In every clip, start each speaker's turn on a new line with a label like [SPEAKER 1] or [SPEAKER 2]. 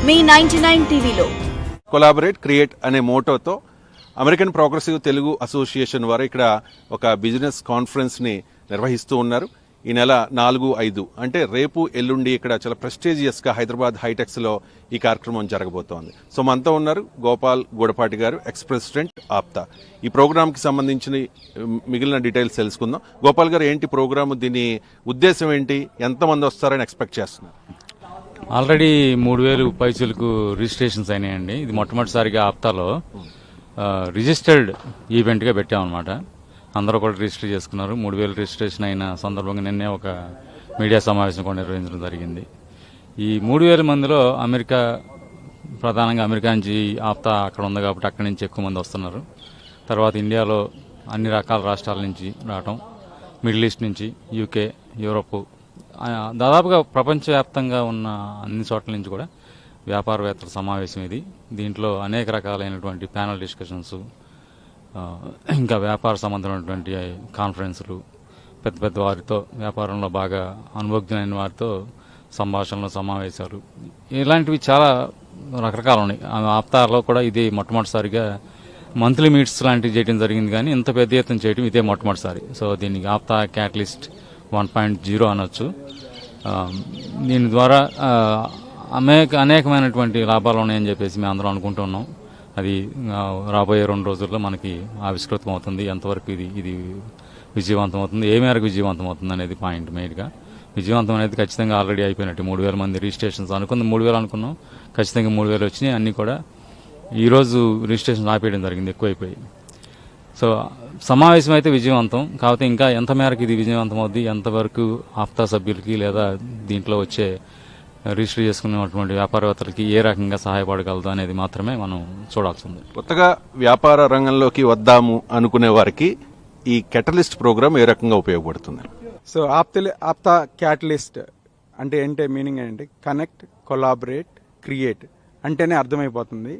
[SPEAKER 1] మీ 99 టీవీలో.
[SPEAKER 2] Collaborate create అనే మోటోతో American progressive Telugu association వారు ఇక్కడ ఒక బిజినెస్ కాన్ఫరెన్స్ ని నిర్వహిస్తూ ఉన్నారు. ఈ నెల 4, 5 అంటే రేపు ఎల్లుండి ఇక్కడ చాలా ప్రెస్టీజియస్ గా హైదరాబాద్ హైటెక్స్ లో ఈ కార్యక్రమం జరగబోతోంది. సో మనతో ఉన్నారు గోపాల్ గూడపాటి గారు, ఎక్స్ ప్రెసిడెంట్ ఆప్తా. ఈ ప్రోగ్రామ్ కి సంబంధించిన మిగిలిన డీటెయిల్స్ తెలుసుకుందాం. గోపాల్ గారు, ఏంటి ప్రోగ్రామ్, దీని ఉద్దేశం ఏంటి, ఎంతమంది వస్తారని ఎక్స్పెక్ట్ చేస్తున్నారు?
[SPEAKER 3] ఆల్రెడీ 3000 పైసలకు రిజిస్ట్రేషన్స్ అయినాయండి. ఇది మొట్టమొదటిసారిగా ఆప్తాలో రిజిస్టర్డ్ ఈవెంట్గా పెట్టామన్నమాట. అందరూ కూడా రిజిస్టర్ చేసుకున్నారు. 3000 రిజిస్ట్రేషన్ అయిన సందర్భంగా నిన్నే ఒక మీడియా సమావేశం కూడా నిర్వహించడం జరిగింది. ఈ 3000 మందిలో ప్రధానంగా అమెరికా నుంచి ఆప్తా అక్కడ ఉంది కాబట్టి అక్కడి నుంచి ఎక్కువ మంది వస్తున్నారు. తర్వాత ఇండియాలో అన్ని రకాల రాష్ట్రాల నుంచి రావటం, మిడిల్ ఈస్ట్ నుంచి, యూకే, యూరోప్, దాదాపుగా ప్రపంచవ్యాప్తంగా ఉన్న అన్ని చోట్ల నుంచి కూడా వ్యాపారవేత్తల సమావేశం ఇది. దీంట్లో అనేక రకాలైనటువంటి ప్యానల్ డిస్కషన్స్, ఇంకా వ్యాపార సంబంధమైనటువంటి కాన్ఫరెన్సులు, పెద్ద పెద్ద వారితో, వ్యాపారంలో బాగా అనుభవజ్ఞులైన వారితో సంభాషణలు, సమావేశాలు, ఇలాంటివి చాలా రకరకాలు ఉన్నాయి. ఆప్తాలో కూడా ఇది మొట్టమొదటిసారిగా మంత్లీ మీట్స్ లాంటివి చేయడం జరిగింది, కానీ ఇంత పెద్ద ఎత్తున చేయడం ఇదే మొట్టమొదటిసారి. సో దీనికి ఆప్తా క్యాటలిస్ట్ 1.0 అనొచ్చు. దీని ద్వారా అనేకమైనటువంటి లాభాలు ఉన్నాయని చెప్పేసి మేము అందరం అనుకుంటున్నాం. అది రాబోయే 2 రోజుల్లో మనకి ఆవిష్కృతం అవుతుంది. ఎంతవరకు ఇది విజయవంతం అవుతుంది, ఏ మేరకు విజయవంతం అవుతుంది అనేది పాయింట్ మెయిన్గా. విజయవంతం అనేది ఖచ్చితంగా ఆల్రెడీ అయిపోయినట్టు. 3000 మంది రిజిస్ట్రేషన్స్ అనుకుంది, 3000 అనుకున్నాం, ఖచ్చితంగా 3000 వచ్చినాయి. అన్నీ కూడా ఈరోజు రిజిస్ట్రేషన్ ఆపేయడం జరిగింది, ఎక్కువైపోయి. సో సమావేశం అయితే విజయవంతం. కాకపోతే ఇంకా ఎంత మేరకు ఇది విజయవంతం అవుద్ది, ఎంతవరకు ఆప్తా సభ్యులకి లేదా దీంట్లో వచ్చే రిజిస్టర్ చేసుకున్నటువంటి వ్యాపారవేత్తలకి ఏ రకంగా సహాయపడగలదు అనేది మాత్రమే మనం చూడాల్సి ఉంది.
[SPEAKER 2] కొత్తగా వ్యాపార రంగంలోకి వద్దాము అనుకునే వారికి ఈ క్యాటలిస్ట్ ప్రోగ్రామ్ ఏ రకంగా ఉపయోగపడుతుంది?
[SPEAKER 4] సో ఆప్తా క్యాటలిస్ట్ అంటే ఏంటి మీనింగ్ ఏంటి? కనెక్ట్, కొలాబరేట్, క్రియేట్ అంటేనే అర్థమైపోతుంది.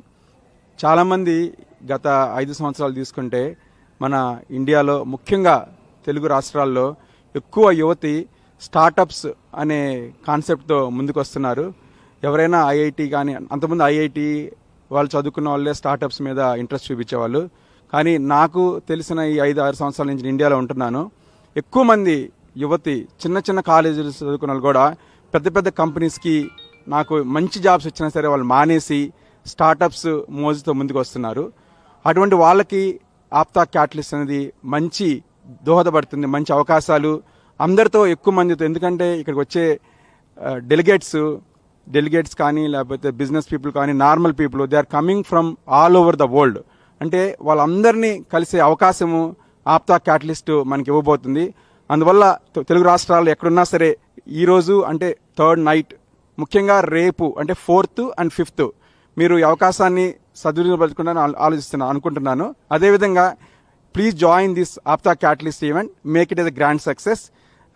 [SPEAKER 4] చాలామంది గత 5 సంవత్సరాలు తీసుకుంటే మన ఇండియాలో, ముఖ్యంగా తెలుగు రాష్ట్రాల్లో ఎక్కువ యువతి స్టార్టప్స్ అనే కాన్సెప్ట్తో ముందుకు వస్తున్నారు. ఎవరైనా ఐఐటి కానీ, అంతకుముందు ఐఐటి వాళ్ళు చదువుకున్న వాళ్ళే స్టార్టప్స్ మీద ఇంట్రెస్ట్ చూపించేవాళ్ళు. కానీ నాకు తెలిసిన ఈ 5-6 సంవత్సరాల నుంచి ఇండియాలో ఉంటున్నాను, ఎక్కువ మంది యువతి చిన్న చిన్న కాలేజీలు చదువుకున్న వాళ్ళు కూడా పెద్ద పెద్ద కంపెనీస్కి నాకు మంచి జాబ్స్ వచ్చినా సరే వాళ్ళు మానేసి స్టార్టప్స్ మోజుతో ముందుకు వస్తున్నారు. అటువంటి వాళ్ళకి ఆప్తా క్యాటలిస్ట్ అనేది మంచి దోహదపడుతుంది, మంచి అవకాశాలు అందరితో, ఎక్కువ మందితో. ఎందుకంటే ఇక్కడికి వచ్చే డెలిగేట్స్ కానీ, లేకపోతే బిజినెస్ పీపుల్ కానీ, normal people, they are coming from all over the world. అంటే వాళ్ళందరినీ కలిసే అవకాశము ఆప్తా క్యాటలిస్ట్ మనకి ఇవ్వబోతుంది. అందువల్ల తెలుగు రాష్ట్రాలు ఎక్కడున్నా సరే ఈరోజు అంటే 3rd నైట్, ముఖ్యంగా రేపు అంటే 4th and 5th మీరు ఈ అవకాశాన్ని సద్వినియోగపరచుకుంటారని అనుకుంటున్నాను. అదేవిధంగా please join this APTA catalyst event, make it as a grand success.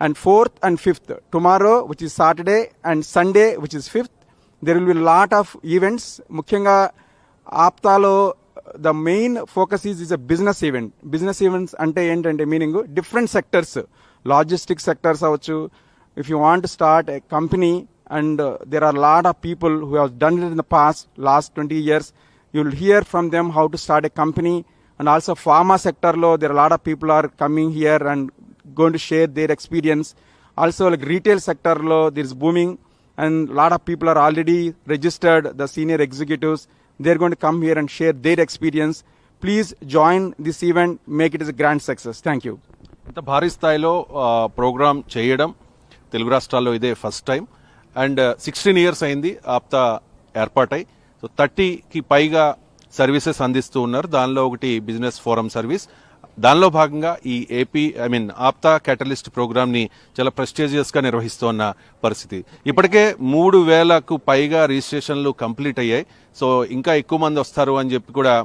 [SPEAKER 4] And 4th and 5th, tomorrow which is Saturday and Sunday which is 5th, there will be a lot of events. ముఖ్యంగా ఆప్తాలో the main focus is a business event. Business events అంటే ఏంటంటే meaning different sectors, logistics sectors అవ్వచ్చు. If you want to start a company and there are a lot of people who have done it in the last 20 years, you will hear from them how to start a company. And also pharma sector lo there are a lot of people are coming here and going to share their experience. Also like retail sector lo there is booming and a lot of people are already registered, the senior executives, they are going to come here and share their experience. Please join this event, make it as a grand success. Thank you.
[SPEAKER 2] ఇంత భారీ స్థాయిలో programme చేయడం తెలుగు రాష్ట్రాల్లో ఇదే first time. And 16 years అయింది ఆప్తా ఏర్పాటై. So 30కి పైగా services అందిస్తూ ఉన్నారు. దానిలో ఒకటి బిజినెస్ ఫోరం సర్వీస్. దానిలో భాగంగా ఈ ఆప్తా క్యాటలిస్ట్ ప్రోగ్రామ్ ని చాలా ప్రెస్టీజియస్ గా నిర్వహిస్తున్న పరిస్థితి. ఇప్పటికే 3000కు పైగా రిజిస్ట్రేషన్లు కంప్లీట్ అయ్యాయి. సో ఇంకా ఎక్కువ మంది వస్తారు అని చెప్పి కూడా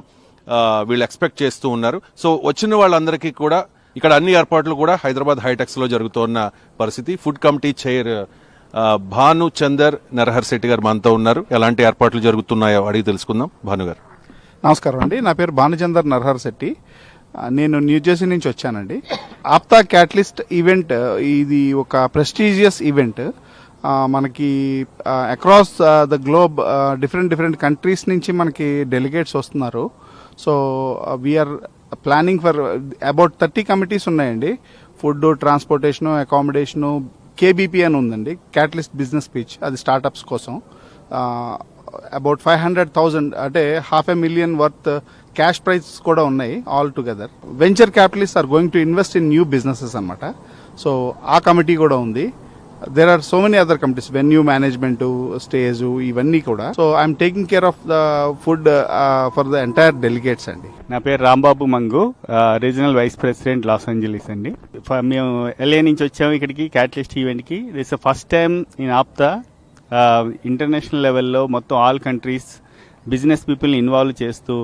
[SPEAKER 2] వీళ్ళు ఎక్స్పెక్ట్ చేస్తూ ఉన్నారు. సో వచ్చిన వాళ్ళందరికీ కూడా ఇక్కడ అన్ని ఏర్పాట్లు కూడా హైదరాబాద్ హైటెక్స్ లో జరుగుతున్న పరిస్థితి. Food committee chair Bhanu Chander Narahar Shetty గారు మనతో ఉన్నారు. ఎలాంటి ఏర్పాట్లు జరుగుతున్నాయో అడిగి తెలుసుకుందాం. భాను గారు
[SPEAKER 5] నమస్కారం అండి. నా పేరు భానుచందర్ నరహర్ శెట్టి. నేను న్యూజెర్సీ నుంచి వచ్చానండి. ఆప్తా క్యాటలిస్ట్ ఈవెంట్ ఇది ఒక ప్రెస్టీజియస్ ఈవెంట్. మనకి across the globe different countries నుంచి మనకి డెలిగేట్స్ వస్తున్నారు. So we are planning for about 30 committees ఉన్నాయండి. ఫుడ్, ట్రాన్స్పోర్టేషను, అకామిడేషను, కేబీపీ అని ఉందండి, క్యాటలిస్ట్ బిజినెస్ పిచ్, అది స్టార్టప్స్ కోసం. అబౌట్ 500,000 అంటే $500,000 వర్త్ క్యాష్ ప్రైజ్ కూడా ఉన్నాయి all together. Venture capitalist are going to invest in new businesses అనమాట. సో ఆ కమిటీ కూడా ఉంది. There are so many other committees, venue management, stage, ఇవన్నీ కూడా. So I'm taking care of the food for the entire delegates అండి.
[SPEAKER 1] నా పేరు Rambabu Mangu, regional vice president Los Angeles అండి. మేము ఎల్ఏ నుంచి వచ్చాము ఇక్కడికి క్యాటలిస్ట్ ఈవెంట్కి. This first time in APTA international లెవెల్లో మొత్తం ఆల్ కంట్రీస్ బిజినెస్ పీపుల్ని ఇన్వాల్వ్ చేస్తూ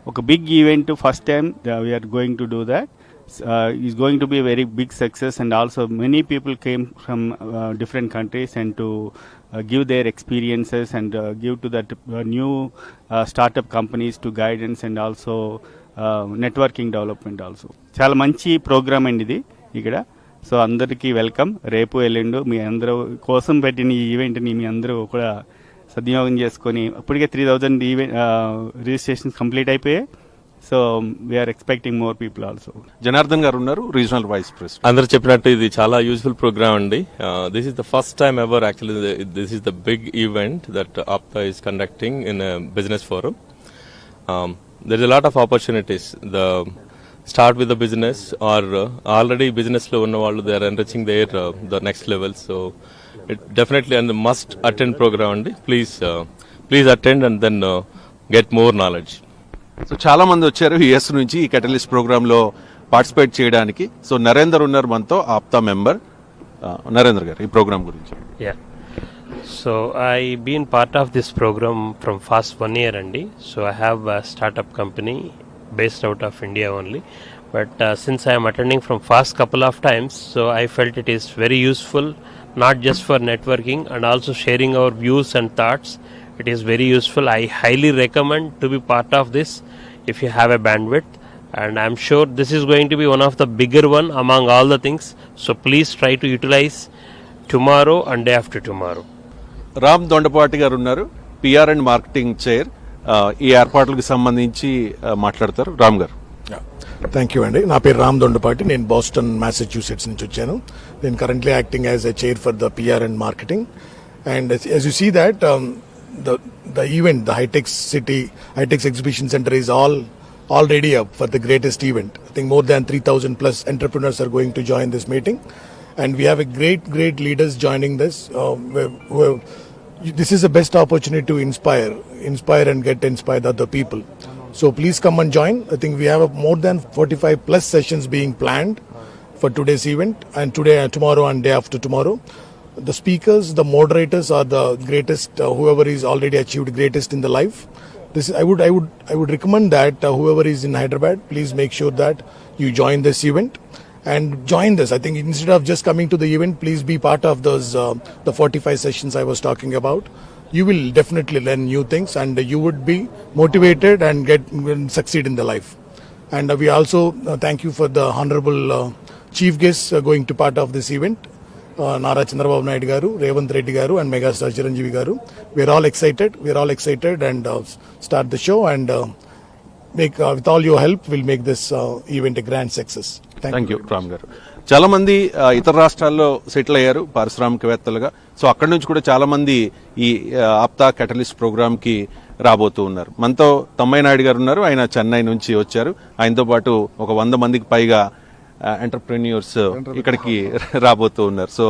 [SPEAKER 1] ఒక big event first time we're going to do that. is going to be a very big success, and also many people came from different countries and to give their experiences and give to that new startup companies to guidance and also networking development also. చాలా మంచి programme అండి ఇది ఇక్కడ. So అందరికీ welcome. రేపు ఎల్లుండు మీ అందరూ కోసం పెట్టిన ఈ ఈవెంట్ని మీ అందరూ కూడా సద్వినియోగం చేసుకొని, ఇప్పటికే 3,000 రిజిస్ట్రేషన్స్ కంప్లీట్ అయిపోయాయి. So we're expecting more people also.
[SPEAKER 2] Janardhan garu ఉన్నారు, రీజనల్ వైస్ ప్రెసిడెంట్.
[SPEAKER 6] అందరు చెప్పినట్టు ఇది చాలా యూజ్ఫుల్ ప్రోగ్రామ్ అండి. This is the first time ever, actually this is the big event that APTA is conducting in business forum. There is a lot of opportunities. The start with the business or already business లో ఉన్న వాళ్ళు they are enriching their the next level. So it definitely and must attend program అండి. Please attend and then get more knowledge.
[SPEAKER 2] So చాలా మంది వచ్చారు US నుంచి ఈ catalyst program లో పార్టిసిపేట్ చేయడానికి. సో నరేందర్ ఉన్నారు మనతో, ఆప్తా మెంబర్. నరేందర్ గారు, ఈ ప్రోగ్రామ్ గురించి.
[SPEAKER 7] Yeah. So I've been part of this program from past 1 year Andy. So I have a startup company based out of India only. But since I am attending from past couple of times, so I felt it is very useful, not just for networking and also sharing our views and thoughts. It is very useful. I highly recommend to be part of this if you have a bandwidth, and I'm sure this is going to be one of the bigger one among all the things. So please try to utilize tomorrow and day after tomorrow.
[SPEAKER 2] Ram Dondapati గారు ఉన్నారు, PR and marketing chair. ఈ ఏర్పాట్లకు సంబంధించి మాట్లాడతారు. రామ్ గారు.
[SPEAKER 8] Thank you అండి. నా పేరు రామ్ దొండపాటి. నేను బోస్టన్ మ్యాసచ్యూసెట్స్ నుంచి వచ్చాను. నేను currently acting as a chair for the PR and marketing. And as you see that the event, the High-Tech Exhibition Center is all ready up for the greatest event. I think more than 3,000 plus entrepreneurs are going to join this meeting, and we have a great leaders joining this. This is the best opportunity to inspire and get inspired other people. So please come and join. I think we have more than 45 plus sessions being planned for today's event, and today, tomorrow, and day after tomorrow. The speakers, the moderators are the greatest. Whoever is already achieved greatest in the life. I would recommend that whoever is in Hyderabad, please make sure that you join this event and join this. I think instead of just coming to the event, please be part of those the 45 sessions I was talking about. You will definitely learn new things, and you would be motivated and succeed in the life. And we also thank you for the honorable chief guests going to part of this event. Nara Chandrababu Naidu garu, Revanth Reddy garu, and Megastar Chiranjeevi garu. We're all excited and start the show, and make with all your help, we'll make this event a grand success.
[SPEAKER 2] Thank you Ram గారు. చాలా మంది ఇతర రాష్ట్రాల్లో settle అయ్యారు పారిశ్రామికవేత్తలుగా. So అక్కడి నుంచి కూడా చాలా మంది ఈ ఆప్తా కెటలిస్ట్ ప్రోగ్రామ్ కి రాబోతూ ఉన్నారు. మనతో తమ్మయ్య నాయుడు గారు ఉన్నారు, ఆయన చెన్నై నుంచి వచ్చారు. ఆయనతో పాటు ఒక 100 మందికి పైగా ఎంటర్ప్రెన్యూర్స్ ఇక్కడికి రాబోతూ ఉన్నారు. సో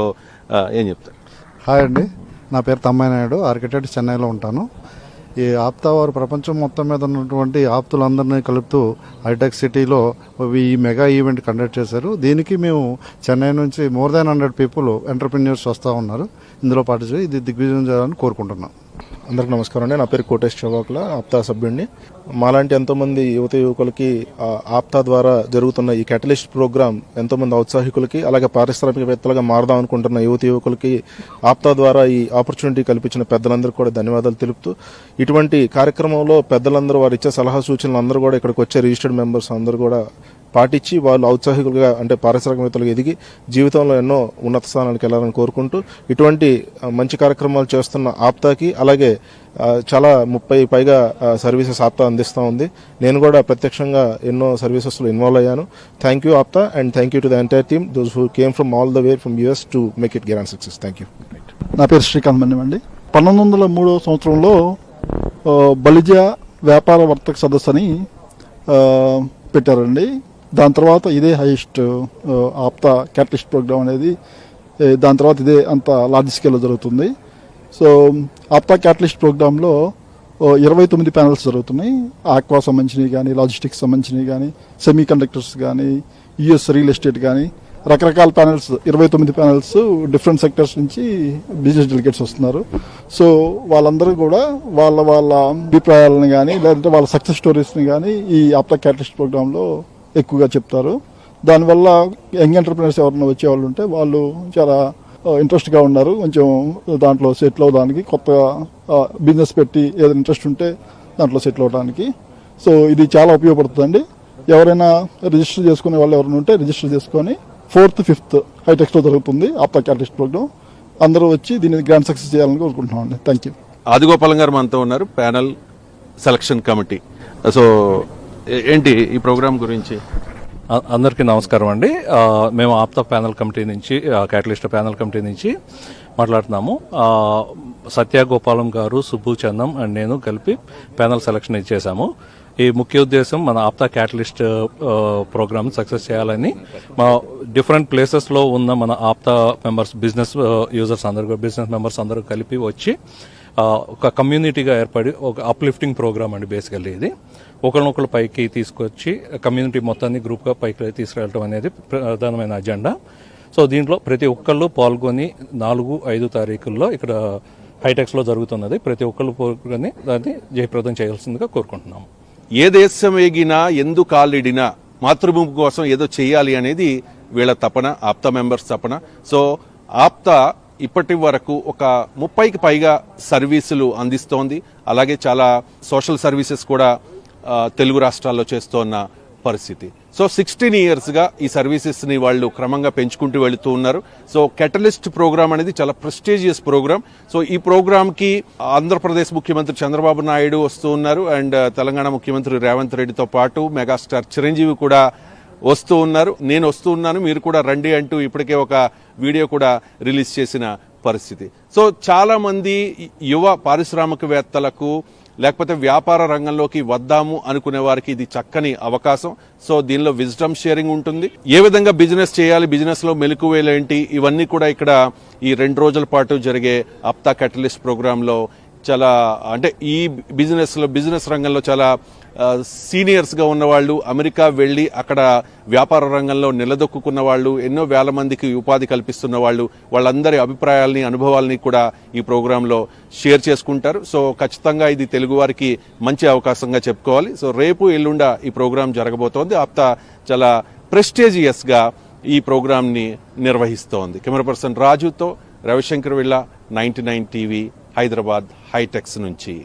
[SPEAKER 2] ఏం చెప్తారు?
[SPEAKER 9] హాయ్ అండి, నా పేరు తమ్మయ్య నాయుడు, ఆర్కిటెక్ట్, చెన్నైలో ఉంటాను. ఈ ఆప్తా వారు ప్రపంచం మొత్తం మీద ఉన్నటువంటి ఆప్తులందరినీ కలుపుతూ హైటెక్ సిటీలో ఈ మెగా ఈవెంట్ కండక్ట్ చేశారు. దీనికి మేము చెన్నై నుంచి more than 100 పీపుల్ ఎంటర్ప్రెన్యూర్స్ వస్తూ ఉన్నారు. ఇందులో పార్టిసిపేట్ ఇది దిగ్విజయం చేయాలని కోరుకుంటున్నాం.
[SPEAKER 10] అందరికి నమస్కారం అండి. నా పేరు కోటేష్ చౌకాకుల, ఆప్తా సభ్యుడిని. మాలాంటి ఎంతోమంది యువకులకి ఆప్తా ద్వారా జరుగుతున్న ఈ క్యాటలిస్ట్ ప్రోగ్రామ్ ఎంతోమంది ఔత్సాహికులకి, అలాగే పారిశ్రామికవేత్తలుగా మారదాం అనుకుంటున్న యువకులకి ఆప్తా ద్వారా ఈ ఆపర్చునిటీ కల్పించిన పెద్దలందరికీ కూడా ధన్యవాదాలు తెలుపుతూ, ఇటువంటి కార్యక్రమంలో పెద్దలందరూ వారు ఇచ్చే సలహా సూచనలు అందరూ కూడా ఇక్కడికి వచ్చే రిజిస్టర్డ్ మెంబర్స్ అందరూ కూడా పాటించి వాళ్ళు ఔత్సాహికులుగా అంటే పారిశ్రామికవేత్తలుగా ఎదిగి జీవితంలో ఎన్నో ఉన్నత స్థానాలకు వెళ్ళాలని కోరుకుంటూ ఇటువంటి మంచి కార్యక్రమాలు చేస్తున్న ఆప్తాకి అలాగే చాలా 30 పైగా సర్వీసెస్ ఆప్తా అందిస్తూ ఉంది. నేను కూడా ప్రత్యక్షంగా ఎన్నో సర్వీసెస్లో ఇన్వాల్వ్ అయ్యాను. Thank you APTA and thank you to the entire team those who came from all the way from US to make it grand success. Thank you.
[SPEAKER 11] నా పేరు శ్రీకాంత్ మన్యం అండి. 1903 సంవత్సరంలో బలిజా వ్యాపార వర్తక సదస్సు అని పెట్టారండి. దాని తర్వాత ఇదే హైయెస్ట్ ఆప్తా క్యాటలిస్ట్ ప్రోగ్రామ్ అనేది దాని తర్వాత ఇదే అంత లార్జ్ స్కేల్లో జరుగుతుంది. సో ఆప్తా క్యాటలిస్ట్ ప్రోగ్రాంలో 29 ప్యానల్స్ జరుగుతున్నాయి. ఆక్వా సంబంధించినవి కానీ, లాజిస్టిక్స్ సంబంధించినవి కానీ, సెమీ కండక్టర్స్ కానీ, యుఎస్ రియల్ ఎస్టేట్ కానీ, రకరకాల ప్యానల్స్ 29 ప్యానల్స్ డిఫరెంట్ సెక్టర్స్ నుంచి బిజినెస్ డెలిగేట్స్ వస్తున్నారు. సో వాళ్ళందరూ కూడా వాళ్ళ వాళ్ళ అభిప్రాయాలను కానీ లేదంటే వాళ్ళ సక్సెస్ స్టోరీస్ని కానీ ఈ ఆప్తా క్యాటలిస్ట్ ప్రోగ్రాంలో ఎక్కువగా చెప్తారు. దానివల్ల యంగ్ ఎంటర్ప్రినర్స్ ఎవరైనా వచ్చేవాళ్ళు ఉంటే వాళ్ళు చాలా ఇంట్రెస్ట్గా ఉన్నారు. కొంచెం దాంట్లో సెటిల్ అవ్వడానికి, కొత్తగా బిజినెస్ పెట్టి ఏదైనా ఇంట్రెస్ట్ ఉంటే దాంట్లో సెటిల్ అవ్వడానికి. సో ఇది చాలా ఉపయోగపడుతుందండి. ఎవరైనా రిజిస్టర్ చేసుకునే వాళ్ళు ఎవరైనా ఉంటే రిజిస్టర్ చేసుకొని 4th, 5th హైటెక్స్లో జరుగుతుంది ఆప్తా క్యాటలిస్ట్ ప్రోగ్రామ్. అందరూ వచ్చి దీన్ని గ్రాండ్ సక్సెస్ చేయాలని కోరుకుంటున్నామండి. Thank you.
[SPEAKER 2] ఆదిగోపాలం గారు మనతో ఉన్నారు, ప్యానల్ సెలక్షన్ కమిటీ. సో ఏంటి ఈ ప్రోగ్రామ్ గురించి?
[SPEAKER 12] అందరికీ నమస్కారం అండి. మేము ఆప్తా ప్యానల్ కమిటీ నుంచి, క్యాటలిస్ట్ ప్యానల్ కమిటీ నుంచి మాట్లాడుతున్నాము. సత్యగోపాలం గారు, సుబ్బు చందం అండ్ నేను కలిపి ప్యానల్ సెలక్షన్ ఇచ్చేసాము. ఈ ముఖ్య ఉద్దేశం మన ఆప్తా క్యాటలిస్ట్ ప్రోగ్రామ్ సక్సెస్ చేయాలని మా డిఫరెంట్ ప్లేసెస్లో ఉన్న మన ఆప్తా మెంబర్స్, బిజినెస్ యూజర్స్ అందరూ, బిజినెస్ మెంబర్స్ అందరూ కలిపి వచ్చి ఒక కమ్యూనిటీగా ఏర్పడి ఒక అప్లిఫ్టింగ్ ప్రోగ్రామ్ అండి. బేసికల్లీ ఇది ఒకరినొకరు పైకి తీసుకొచ్చి కమ్యూనిటీ మొత్తాన్ని గ్రూప్గా పైకి తీసుకెళ్ళడం అనేది ప్రధానమైన అజెండా. సో దీంట్లో ప్రతి ఒక్కళ్ళు పాల్గొని 4, 5 తారీఖుల్లో ఇక్కడ హైటెక్స్లో జరుగుతున్నది. ప్రతి ఒక్కళ్ళు పాల్గొని దాన్ని జయప్రదం చేయాల్సిందిగా కోరుకుంటున్నాము.
[SPEAKER 2] ఏ దేశం ఎగినా, ఎందుకు కాలిడినా మాతృభూమి కోసం ఏదో చేయాలి అనేది వీళ్ళ తపన, ఆప్తా మెంబర్స్ తపన. సో ఆప్తా ఇప్పటి వరకు ఒక 30కి పైగా సర్వీసులు అందిస్తోంది. అలాగే చాలా సోషల్ సర్వీసెస్ కూడా తెలుగు రాష్ట్రాల్లో చేస్తోన్న పరిస్థితి. సో 16 ఇయర్స్గా ఈ సర్వీసెస్ ని వాళ్ళు క్రమంగా పెంచుకుంటూ వెళుతూ ఉన్నారు. సో కెటలిస్ట్ ప్రోగ్రామ్ అనేది చాలా ప్రెస్టీజియస్ ప్రోగ్రామ్. సో ఈ ప్రోగ్రామ్ కి ఆంధ్రప్రదేశ్ ముఖ్యమంత్రి చంద్రబాబు నాయుడు వస్తూ ఉన్నారు, అండ్ తెలంగాణ ముఖ్యమంత్రి రేవంత్ రెడ్డితో పాటు మెగాస్టార్ చిరంజీవి కూడా వస్తూ ఉన్నారు. నేను వస్తూ ఉన్నాను, మీరు కూడా రండి అంటూ ఇప్పటికే ఒక వీడియో కూడా రిలీజ్ చేసిన పరిస్థితి. సో చాలా మంది యువ పారిశ్రామికవేత్తలకు లేకపోతే వ్యాపార రంగంలోకి వద్దాము అనుకునే వారికి ఇది చక్కని అవకాశం. సో దీనిలో విజ్డమ్ షేరింగ్ ఉంటుంది. ఏ విధంగా బిజినెస్ చేయాలి, బిజినెస్ లో మెలకువలేంటి, ఇవన్నీ కూడా ఇక్కడ ఈ 2 రోజుల పాటు జరిగే ఆప్తా క్యాటలిస్ట్ ప్రోగ్రామ్ లో చాలా, అంటే ఈ బిజినెస్ రంగంలో చాలా సీనియర్స్ గా ఉన్నవాళ్ళు, అమెరికా వెళ్లి అక్కడ వ్యాపార రంగంలో నిలదొక్కున్న వాళ్ళు, ఎన్నో వేల మందికి ఉపాధి కల్పిస్తున్న వాళ్ళు, వాళ్ళందరి అభిప్రాయాల్ని, అనుభవాల్ని కూడా ఈ ప్రోగ్రాంలో షేర్ చేసుకుంటారు. సో ఖచ్చితంగా ఇది తెలుగు వారికి మంచి అవకాశంగా చెప్పుకోవాలి. సో రేపు ఎల్లుండ ఈ ప్రోగ్రాం జరగబోతోంది. ఆప్తా చాలా ప్రెస్టీజియస్ గా ఈ ప్రోగ్రామ్ ని నిర్వహిస్తోంది. కెమెరా పర్సన్ రాజుతో రవిశంకర్ విళ్ళ, 99 టీవీ, హైదరాబాద్ హైటెక్స్ నుంచి.